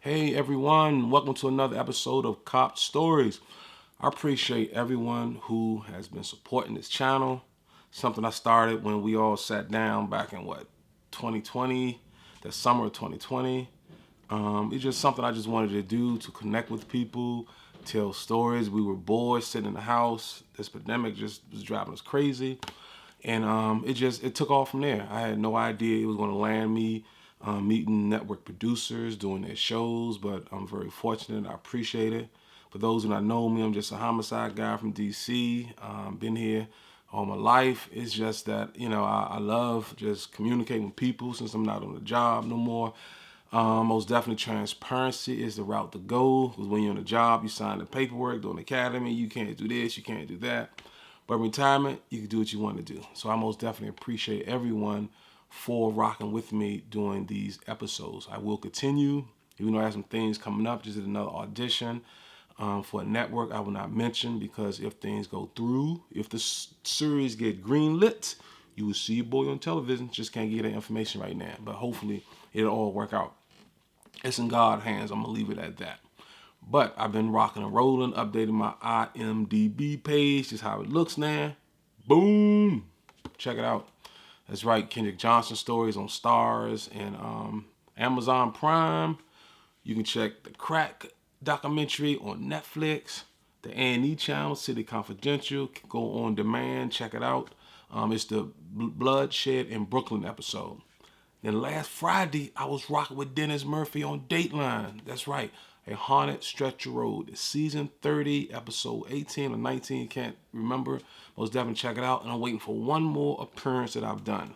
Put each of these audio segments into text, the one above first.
Hey everyone, welcome to another episode of Cop Stories. I appreciate everyone who has been supporting this channel. Something I started when we all sat down back in 2020, the summer of 2020. It's just something I just wanted to do to connect with people, tell stories. We were bored sitting in the house. This pandemic just was driving us crazy. And it took off from there. I had no idea it was going to land me meeting network producers, doing their shows, but I'm very fortunate. I appreciate it. For those who don't know me, I'm just a homicide guy from DC. Been here all my life. It's just that, I love just communicating with people since I'm not on the job no more. Most definitely transparency is the route to go, because when you're on a job, you sign the paperwork, doing the academy, you can't do this, you can't do that. But retirement, you can do what you want to do. So I most definitely appreciate everyone for rocking with me during these episodes. I will continue, even though I have some things coming up. Just did another audition for a network I will not mention, because if things go through, if the series get greenlit, you will see your boy on television. Just can't get that information right now. But hopefully it'll all work out. It's in God's hands. I'm going to leave it at that. But I've been rocking and rolling, updating my IMDb page, just how it looks now. Boom. Check it out. That's right, Kendrick Johnson stories on Stars and Amazon Prime. You can check the Crack documentary on Netflix. The A&E channel, City Confidential, can go on demand. Check it out. It's the Bloodshed in Brooklyn episode. Then last Friday, I was rocking with Dennis Murphy on Dateline. That's right, A Haunted Stretch of Road. It's season 30, episode 18 or 19, can't remember. Most definitely check it out. And I'm waiting for one more appearance that I've done.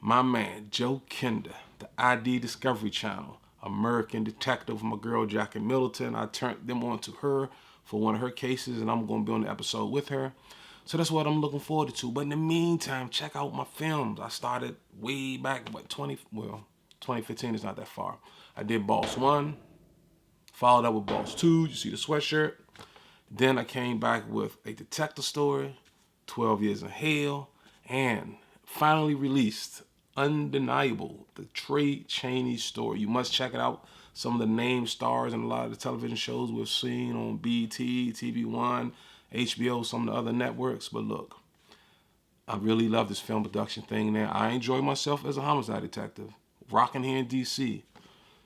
My man, Joe Kinder, the ID Discovery Channel, American Detective, my girl Jackie Middleton. I turned them on to her for one of her cases, and I'm going to be on the episode with her. So that's what I'm looking forward to. But in the meantime, check out my films. I started way back, 2015 is not that far. I did Boss 1, followed up with Boss 2. You see the sweatshirt. Then I came back with A Detective Story, 12 Years in Hell, and finally released Undeniable, the Trey Chaney story. You must check it out. Some of the name stars in a lot of the television shows we've seen on BT, TV1, HBO, some of the other networks. But look, I really love this film production thing now. I enjoy myself as a homicide detective, rocking here in DC.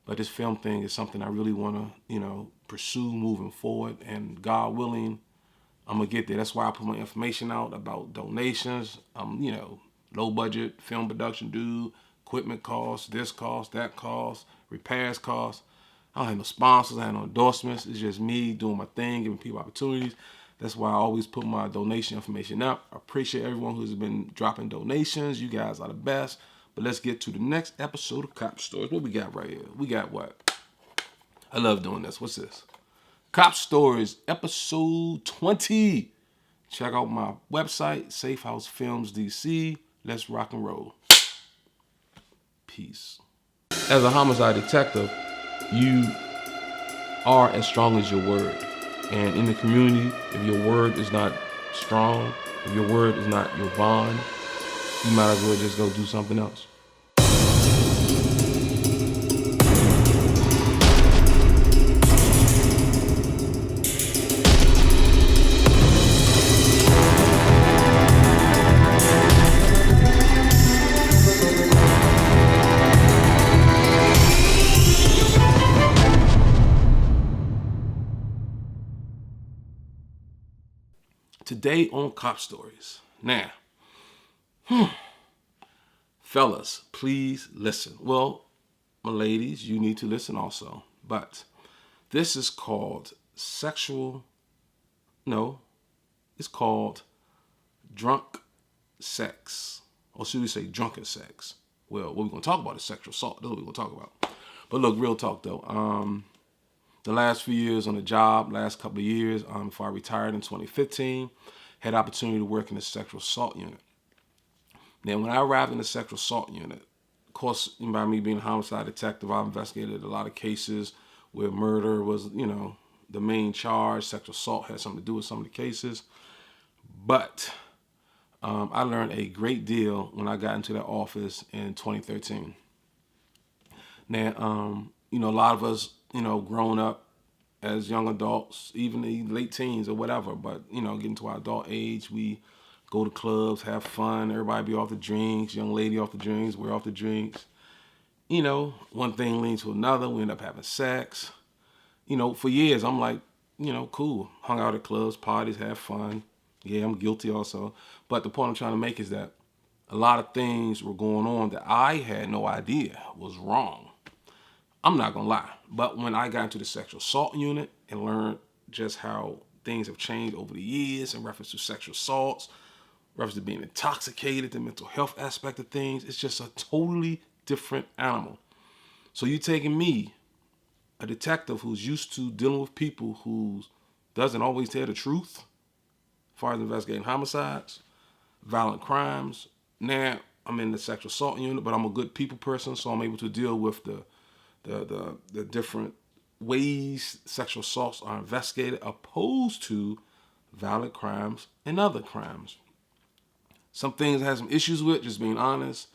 But this film thing is something I really want to, pursue moving forward. And God willing, I'm going to get there. That's why I put my information out about donations. Low budget film production dude, equipment costs, this cost, that cost, repairs costs. I don't have no sponsors, I have no endorsements. It's just me doing my thing, giving people opportunities. That's why I always put my donation information up. I appreciate everyone who's been dropping donations. You guys are the best. But let's get to the next episode of Cop Stories. What we got right here? We got what? I love doing this. What's this? Cop Stories, episode 20. Check out my website, Safe House Films DC. Let's rock and roll. Peace. As a homicide detective, you are as strong as your word. And in the community, if your word is not strong, if your word is not your bond, you might as well just go do something else. Today on Cop Stories. Now, fellas, please listen. Well, my ladies, you need to listen also. But this is called it's called drunk sex. Or should we say drunken sex? Well, what we're going to talk about is sexual assault. That's what we're going to talk about. But look, real talk though. The last few years on the job, last couple of years, before I retired in 2015, had opportunity to work in the sexual assault unit. Now, when I arrived in the sexual assault unit, of course, by me being a homicide detective, I investigated a lot of cases where murder was, the main charge. Sexual assault had something to do with some of the cases. But I learned a great deal when I got into that office in 2013. Now, a lot of us, growing up as young adults, even the late teens or whatever, but, getting to our adult age, we go to clubs, have fun, everybody be off the drinks, young lady off the drinks, we're off the drinks. One thing leads to another, we end up having sex. For years, I'm like, cool. Hung out at clubs, parties, have fun. Yeah, I'm guilty also. But the point I'm trying to make is that a lot of things were going on that I had no idea was wrong. I'm not going to lie. But when I got into the sexual assault unit and learned just how things have changed over the years in reference to sexual assaults, reference to being intoxicated, the mental health aspect of things, it's just a totally different animal. So you taking me, a detective who's used to dealing with people who doesn't always tell the truth as far as investigating homicides, violent crimes. Now I'm in the sexual assault unit, but I'm a good people person, so I'm able to deal with the different ways sexual assaults are investigated opposed to violent crimes and other crimes. Some things I had some issues with, just being honest,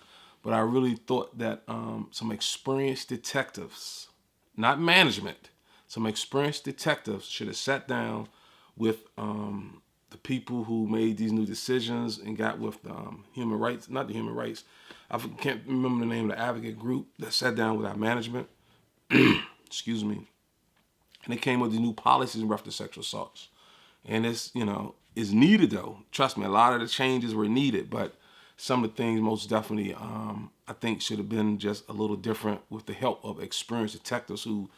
but I really thought that some experienced detectives, not management, some experienced detectives should have sat down with the people who made these new decisions and got with human rights, not the human rights, I can't remember the name of the advocate group that sat down with our management, excuse me, and they came with the new policies in reference to sexual assaults. And it's needed though. Trust me, a lot of the changes were needed, but some of the things most definitely I think should have been just a little different with the help of experienced detectives who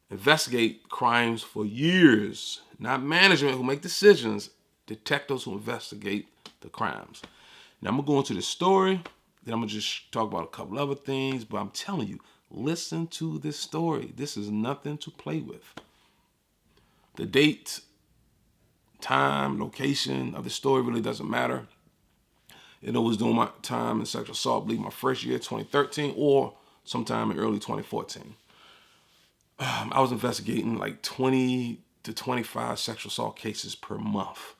investigate crimes for years, not management who make decisions, detectives who investigate the crimes. Now I'm going to go into the story, then I'm going to just talk about a couple other things, but I'm telling you, listen to this story. This is nothing to play with. The date, time, location of the story really doesn't matter. It was during my time in sexual assault, I believe my first year, 2013, or sometime in early 2014. I was investigating like 20 to 25 sexual assault cases per month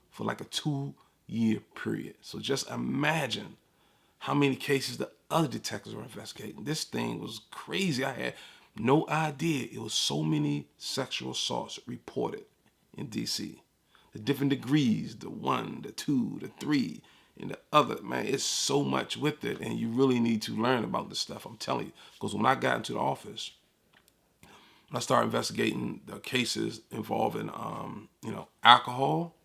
for like a 2-year period. So just imagine how many cases the other detectives were investigating. This thing was crazy. I had no idea it was so many sexual assaults reported in DC. The different degrees, the 1, the 2, the 3, and the other. Man, it's so much with it, and you really need to learn about this stuff, I'm telling you. Because when I got into the office, I started investigating the cases involving, alcohol.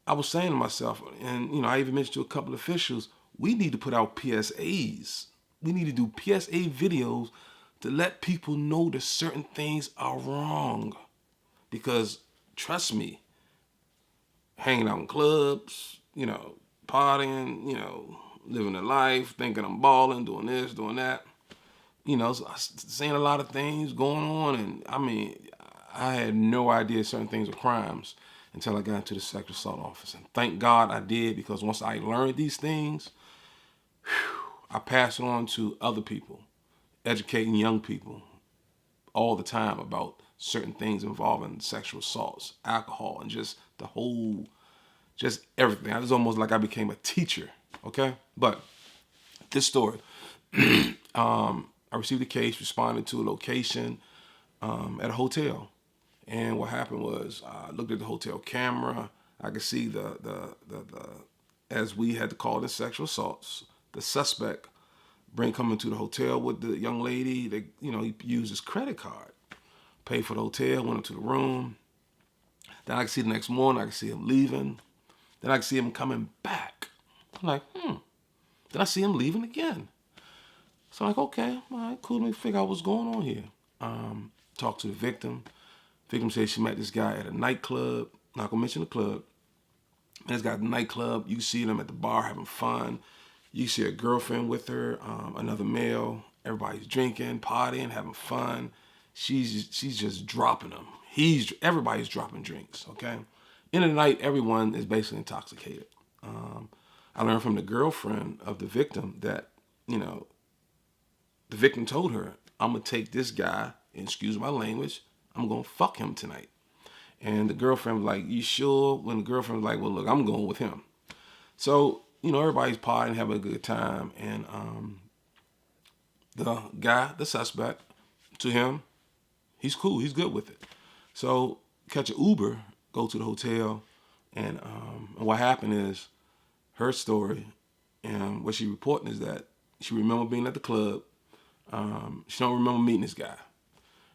I was saying to myself, and, I even mentioned to a couple of officials, we need to put out PSAs. We need to do PSA videos to let people know that certain things are wrong. Because, trust me, hanging out in clubs, partying, living a life, thinking I'm balling, doing this, doing that. Seeing a lot of things going on. And I had no idea certain things were crimes until I got into the sexual assault office. And thank God I did, because once I learned these things, I passed it on to other people, educating young people all the time about certain things involving sexual assaults, alcohol, and just just everything. It was almost like I became a teacher, okay? But this story, I received a case, responded to a location at a hotel. And what happened was I looked at the hotel camera. I could see the as we had to call it sexual assaults, the suspect coming to the hotel with the young lady. He used his credit card, paid for the hotel, went into the room. Then I could see the next morning, I could see him leaving. Then I could see him coming back. I'm like, Then I see him leaving again. So I'm like, okay, all right, cool. Let me figure out what's going on here. Talk to the victim. Victim said she met this guy at a nightclub. Not gonna mention the club. And this guy at the nightclub. You can see them at the bar having fun. You see a girlfriend with her, another male. Everybody's drinking, partying, having fun. She's just dropping them. Everybody's dropping drinks. Okay. End of the night, everyone is basically intoxicated. I learned from the girlfriend of the victim that the victim told her, I'm going to take this guy, and excuse my language, I'm going to fuck him tonight. And the girlfriend was like, you sure? When the girlfriend was like, well, look, I'm going with him. So, everybody's partying, having a good time. And the guy, the suspect, to him, he's cool. He's good with it. So catch an Uber, go to the hotel, and what happened is her story, and what she reporting is that she remember being at the club. She don't remember meeting this guy,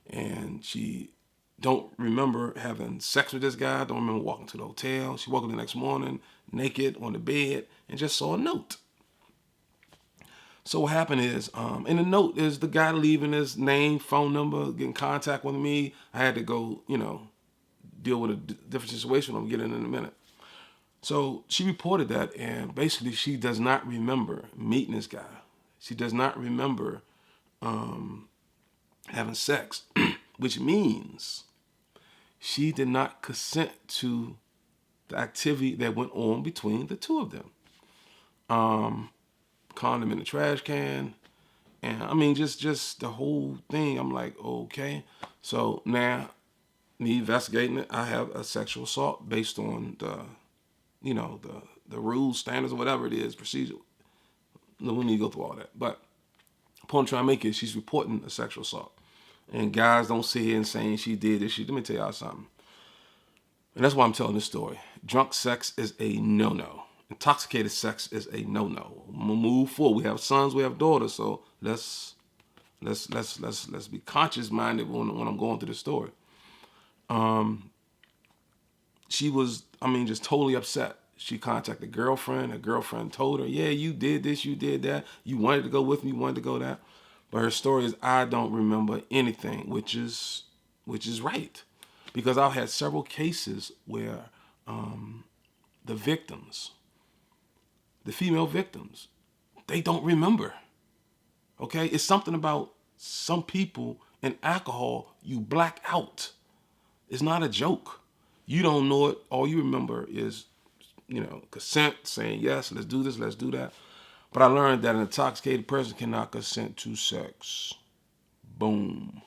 and she don't remember having sex with this guy. Don't remember walking to the hotel. She woke up the next morning naked on the bed and just saw a note. So what happened is, in the note is the guy leaving his name, phone number, getting contact with me. I had to go, deal with a different situation. I'll get in a minute. So she reported that, and basically she does not remember meeting this guy. She does not remember having sex, which means she did not consent to the activity that went on between the two of them. Condom in the trash can, and I mean just the whole thing. I'm like, okay. So now, me investigating it, I have a sexual assault based on the rules, standards, or whatever it is, procedure. No, we need to go through all that. But the point I'm trying to make is she's reporting a sexual assault. And guys don't sit here and saying she did this. Let me tell y'all something. And that's why I'm telling this story. Drunk sex is a no-no. Intoxicated sex is a no-no. I'm gonna move forward. We have sons, we have daughters, so let's be conscious-minded when I'm going through the story. She was, just totally upset. She contacted a girlfriend. Her girlfriend told her, yeah, you did this, you did that. You wanted to go with me, you wanted to go that. But her story is, I don't remember anything, which is right. Because I've had several cases where the victims, the female victims, they don't remember. Okay? It's something about some people and alcohol, you black out. It's not a joke. You don't know it. All you remember is, consent, saying yes, let's do this, let's do that. But I learned that an intoxicated person cannot consent to sex. Boom.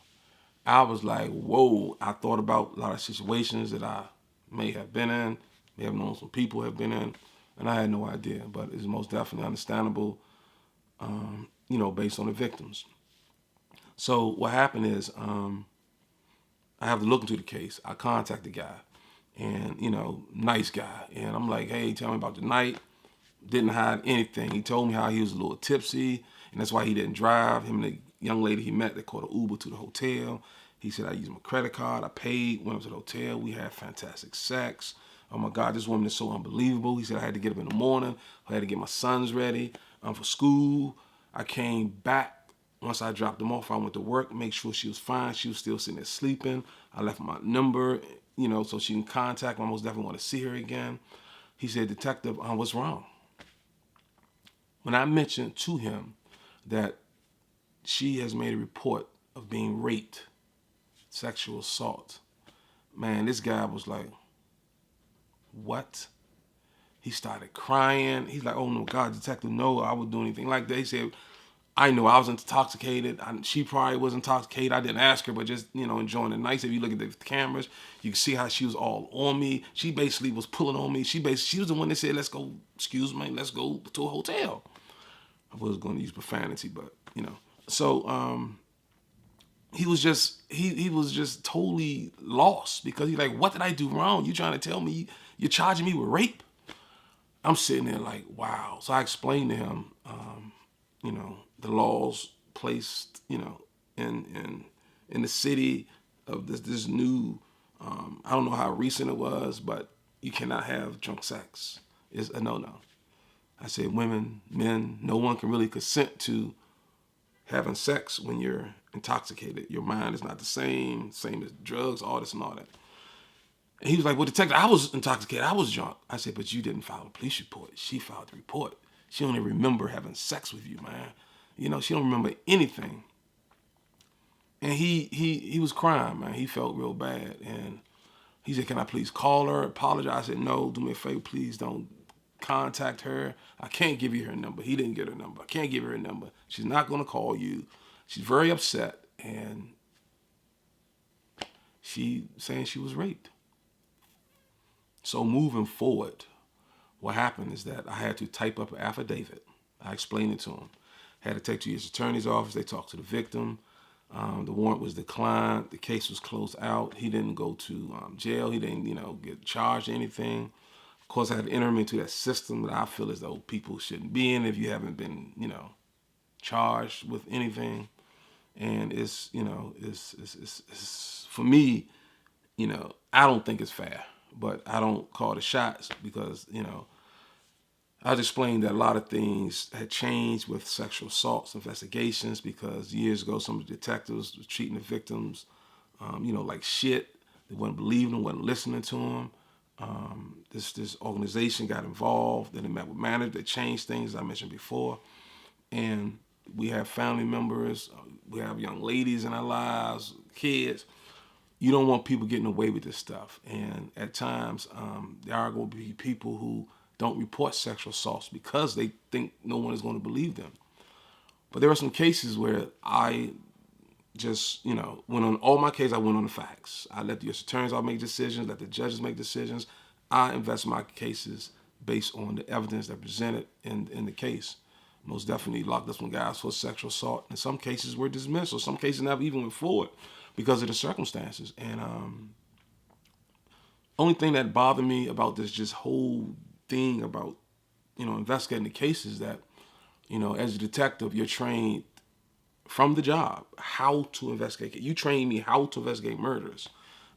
I was like, whoa. I thought about a lot of situations that I may have been in, may have known some people have been in, and I had no idea. But it's most definitely understandable, based on the victims. So what happened is, I have to look into the case. I contact the guy, and, nice guy. And I'm like, hey, tell me about the night. Didn't hide anything. He told me how he was a little tipsy, and that's why he didn't drive. Him and the young lady he met, they called an Uber to the hotel. He said, I used my credit card. I paid, went up to the hotel. We had fantastic sex. Oh, my God, this woman is so unbelievable. He said I had to get up in the morning. I had to get my sons ready for school. I came back. Once I dropped them off, I went to work, make sure she was fine. She was still sitting there sleeping. I left my number, so she can contact me. I most definitely want to see her again. He said, Detective, what's wrong? When I mentioned to him that she has made a report of being raped, sexual assault, man, this guy was like, what? He started crying. He's like, oh, no, God, Detective, no, I would do anything like that. He said, I knew I was intoxicated. She probably was intoxicated. I didn't ask her, but just, enjoying the night. If you look at the cameras, you can see how she was all on me. She basically was pulling on me. She was the one that said, let's go to a hotel. I was going to use profanity, but, So he was just totally lost because he's like, what did I do wrong? You trying to tell me you're charging me with rape? I'm sitting there like, wow. So I explained to him, the laws placed, in the city of this new, I don't know how recent it was, but you cannot have drunk sex. It's a no-no. I said women, men, no one can really consent to having sex when you're intoxicated. Your mind is not the same as drugs, all this and all that. And he was like, well, Detective, I was intoxicated. I was drunk. I said, but you didn't file a police report. She filed the report. She only remember having sex with you, man. She don't remember anything. And he was crying, man. He felt real bad. And he said, can I please call her, apologize? I said, no, do me a favor, please don't contact her. I can't give you her number. He didn't get her number. I can't give her number. She's not going to call you. She's very upset. And she saying she was raped. So moving forward, what happened is that I had to type up an affidavit. I explained it to him. Had to take to his attorney's office. They talked to the victim. The warrant was declined. The case was closed out. He didn't go to jail. He didn't, get charged or anything. Of course, I had to enter him into that system that I feel as though people shouldn't be in if you haven't been, charged with anything. And it's for me, I don't think it's fair, but I don't call the shots because, I was explaining that a lot of things had changed with sexual assaults investigations because years ago some of the detectives were treating the victims, like shit. They wasn't believing them, wasn't listening to them. This organization got involved. Then they met with managers. They changed things, as I mentioned before. And we have family members. We have young ladies in our lives, kids. You don't want people getting away with this stuff. And at times, there are going to be people who don't report sexual assaults because they think no one is going to believe them. But there are some cases where I just, went on all my cases. I went on the facts. I let the U.S. attorneys all make decisions, let the judges make decisions. I invest my cases based on the evidence that presented in the case. Most definitely locked up some guys for sexual assault. And some cases were dismissed, or some cases never even went forward because of the circumstances. And only thing that bothered me about this just whole thing about, investigating the case is that, as a detective, you're trained from the job how to investigate. You train me how to investigate murders.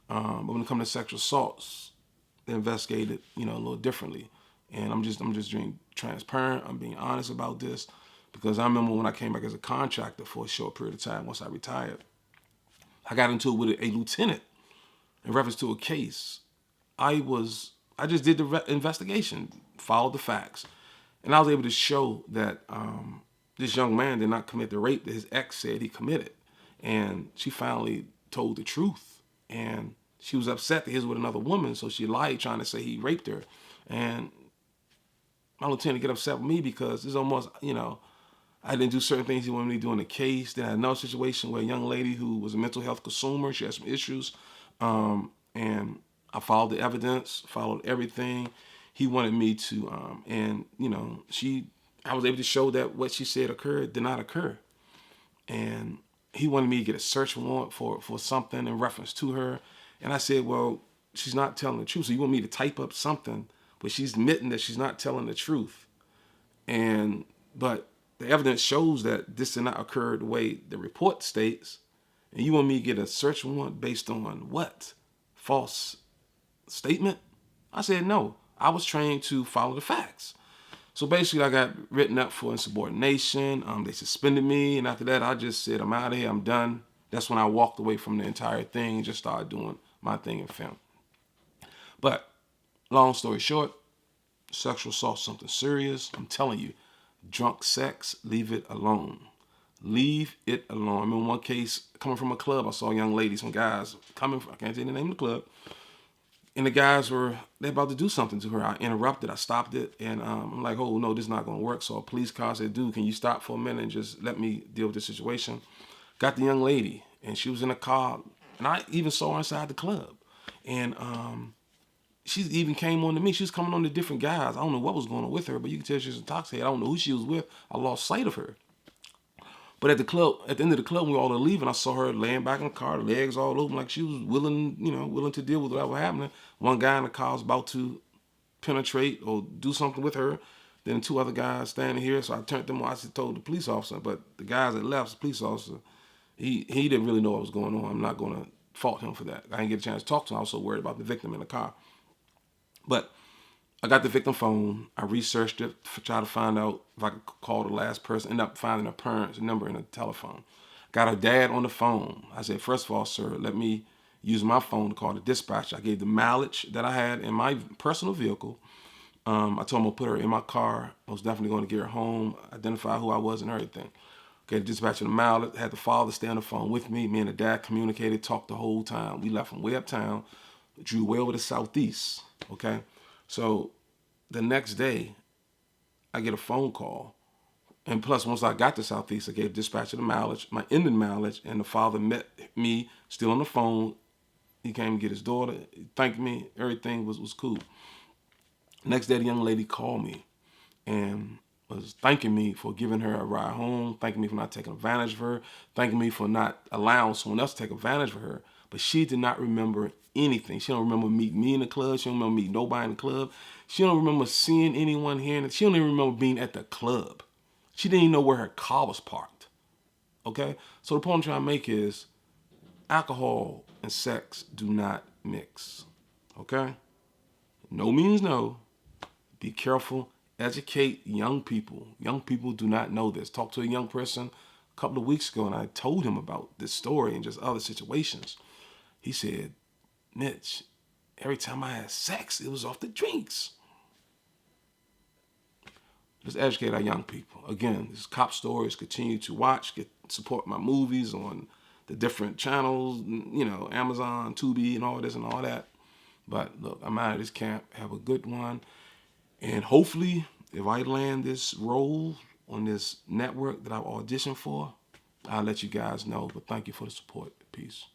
But when it comes to sexual assaults, they investigate it, a little differently. And I'm just being transparent. I'm being honest about this because I remember when I came back as a contractor for a short period of time once I retired, I got into it with a lieutenant in reference to a case. I just did the investigation, followed the facts, and I was able to show that this young man did not commit the rape that his ex said he committed. And she finally told the truth. And she was upset that he was with another woman, so she lied trying to say he raped her. And my lieutenant get upset with me because it's almost, I didn't do certain things he wanted me to do in the case. Then I had another situation where a young lady who was a mental health consumer, she had some issues, and I followed the evidence, followed everything. He wanted me to, I was able to show that what she said occurred did not occur. And he wanted me to get a search warrant for something in reference to her. And I said, well, she's not telling the truth. So you want me to type up something, but she's admitting that she's not telling the truth. But the evidence shows that this did not occur the way the report states. And you want me to get a search warrant based on what? False statement? I said, no. I was trained to follow the facts. So basically, I got written up for insubordination. They suspended me. And after that, I just said, I'm out of here. I'm done. That's when I walked away from the entire thing and just started doing my thing in film. But long story short, sexual assault is something serious. I'm telling you, drunk sex, leave it alone. Leave it alone. I remember one case coming from a club. I saw young ladies, some guys coming from, I can't tell you the name of the club. And the guys they're about to do something to her. I interrupted, I stopped it. And I'm like, oh, no, this is not going to work. So a police car said, dude, can you stop for a minute and just let me deal with this situation? Got the young lady, and she was in a car. And I even saw her inside the club. And she even came on to me. She was coming on to different guys. I don't know what was going on with her, but you can tell she was intoxicated. I don't know who she was with. I lost sight of her. But at the end of the club, when we were all leaving, I saw her laying back in the car, legs all open, like she was willing to deal with whatever was happening. One guy in the car was about to penetrate or do something with her. Then two other guys standing here, so I turned them on. I told the police officer, but the guys that left, the police officer, he didn't really know what was going on. I'm not going to fault him for that. I didn't get a chance to talk to him. I was so worried about the victim in the car. But I got the victim phone. I researched it, try to find out if I could call the last person. Ended up finding her parents' number in the telephone. Got her dad on the phone. I said, first of all, sir, let me use my phone to call the dispatcher. I gave the mileage that I had in my personal vehicle. I told him I'll put her in my car. I was definitely going to get her home, identify who I was and everything. Gave the dispatcher the mileage. Had the father stay on the phone with me. Me and the dad communicated, talked the whole time. We left from way uptown, drew way over the southeast. Okay. So the next day, I get a phone call. And plus, once I got to Southeast, I gave dispatcher the mileage, my ending mileage, and the father met me still on the phone. He came to get his daughter, he thanked me, everything was cool. Next day, the young lady called me, and was thanking me for giving her a ride home, thanking me for not taking advantage of her, thanking me for not allowing someone else to take advantage of her. But she did not remember anything. She don't remember meeting me in the club. She don't remember meeting nobody in the club. She don't remember seeing anyone here. She don't even remember being at the club. She didn't even know where her car was parked. Okay? So the point I'm trying to make is alcohol and sex do not mix. Okay? No means no. Be careful. Educate young people. Young people do not know this. Talked to a young person a couple of weeks ago, and I told him about this story and just other situations. He said, Mitch, every time I had sex, it was off the drinks. Let's educate our young people. Again, this is Cop Stories. Continue to watch, support my movies on the different channels, Amazon, Tubi, and all this and all that. But look, I'm out of this camp. Have a good one. And hopefully, if I land this role on this network that I've auditioned for, I'll let you guys know. But thank you for the support. Peace.